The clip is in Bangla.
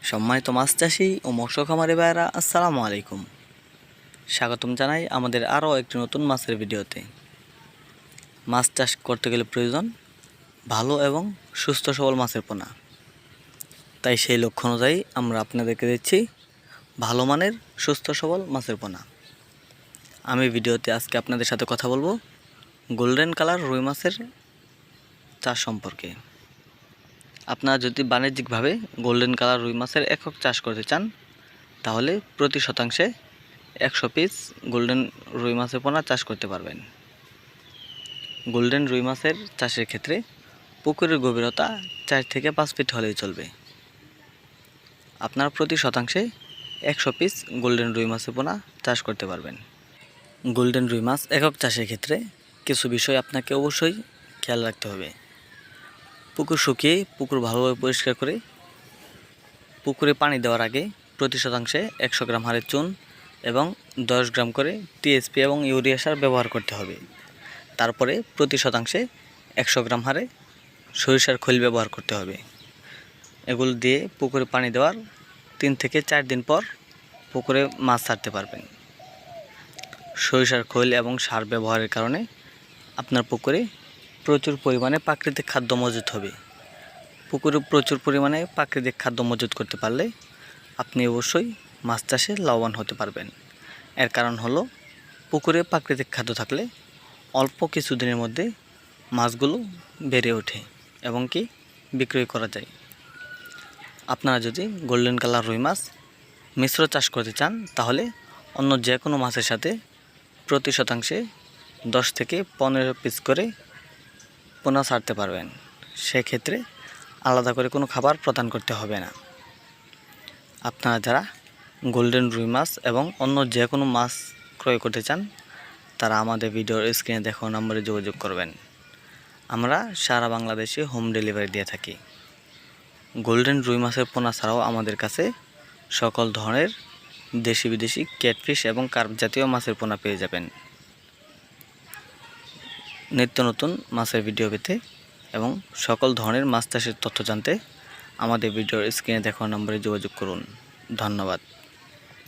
সম্মানিত মাছ চাষি ও মৎস্য খামারি ভাইয়েরা, আসসালামু আলাইকুম। স্বাগতম জানাই আমাদের আরও একটি নতুন মাছের ভিডিওতে। মাছ চাষ করতে গেলে প্রয়োজন ভালো এবং সুস্থ সবল মাছের পোনা। তাই সেই লক্ষ্য অনুযায়ী আমরা আপনাদেরকে দিচ্ছি ভালো মানের সুস্থ সবল মাছের পোনা। আমি ভিডিওতে আজকে আপনাদের সাথে কথা বলবো গোল্ডেন কালার রুই মাছের চাষ সম্পর্কে। আপনারা যদি বাণিজ্যিকভাবে গোল্ডেন কালার রুই মাছের একক চাষ করতে চান, তাহলে প্রতি শতাংশে 100 পিস গোল্ডেন রুই মাছের পোনা চাষ করতে পারবেন। গোল্ডেন রুই মাছের চাষের ক্ষেত্রে পুকুরের গভীরতা 4 থেকে 5 ফিট হলেই চলবে। আপনার প্রতি শতাংশে 100 পিস গোল্ডেন রুই মাছের পোনা চাষ করতে পারবেন। গোল্ডেন রুই মাছ একক চাষের ক্ষেত্রে কিছু বিষয় আপনাকে অবশ্যই খেয়াল রাখতে হবে। পুকুর শুকিয়ে পুকুর ভালোভাবে পরিষ্কার করে পুকুরে পানি দেওয়ার আগে প্রতি শতাংশে 100 গ্রাম হারে চুন এবং 10 গ্রাম করে টিএসপি এবং ইউরিয়া সার ব্যবহার করতে হবে। তারপরে প্রতি শতাংশে 100 গ্রাম হারে সরিষার খৈল ব্যবহার করতে হবে। এগুলো দিয়ে পুকুরে পানি দেওয়ার 3 থেকে 4 দিন পর পুকুরে মাছ ছাড়তে পারবেন। সরিষার খৈল এবং সার ব্যবহারের কারণে আপনার পুকুরে প্রচুর পরিমাণে প্রাকৃতিক খাদ্য মজুত হবে। পুকুরে প্রচুর পরিমাণে প্রাকৃতিক খাদ্য মজুত করতে পারলে আপনি অবশ্যই মাছ চাষে লাভবান হতে পারবেন। এর কারণ হলো পুকুরে প্রাকৃতিক খাদ্য থাকলে অল্প কিছু দিনের মধ্যে মাছগুলো বেড়ে ওঠে এবং কি বিক্রয় করা যায়। আপনারা যদি গোল্ডেন কালার রুই মাছ মিশ্র চাষ করতে চান, তাহলে অন্য যে কোনো মাছের সাথে প্রতি শতাংশে 10 থেকে 15 পিস করে পোনা ছাড়তে পারবেন। সেক্ষেত্রে আলাদা করে কোনো খাবার প্রদান করতে হবে না। আপনারা যারা গোল্ডেন রুই মাছ এবং অন্য যে কোনো মাছ ক্রয় করতে চান, তারা আমাদের ভিডিওর স্ক্রিনে দেখানো নম্বরে যোগাযোগ করবেন। আমরা সারা বাংলাদেশে হোম ডেলিভারি দিয়ে থাকি। গোল্ডেন রুই মাছের পোনা ছাড়াও আমাদের কাছে সকল ধরনের দেশি বিদেশি ক্যাটফিশ এবং কার্প জাতীয় মাছের পোনা পেয়ে যাবেন। নিত্য নতুন মাছের ভিডিও পেতে এবং সকল ধরনের মাছ চাষের তথ্য জানতে আমাদের ভিডিওর স্ক্রিনে দেখানো নম্বরে যোগাযোগ করুন। ধন্যবাদ।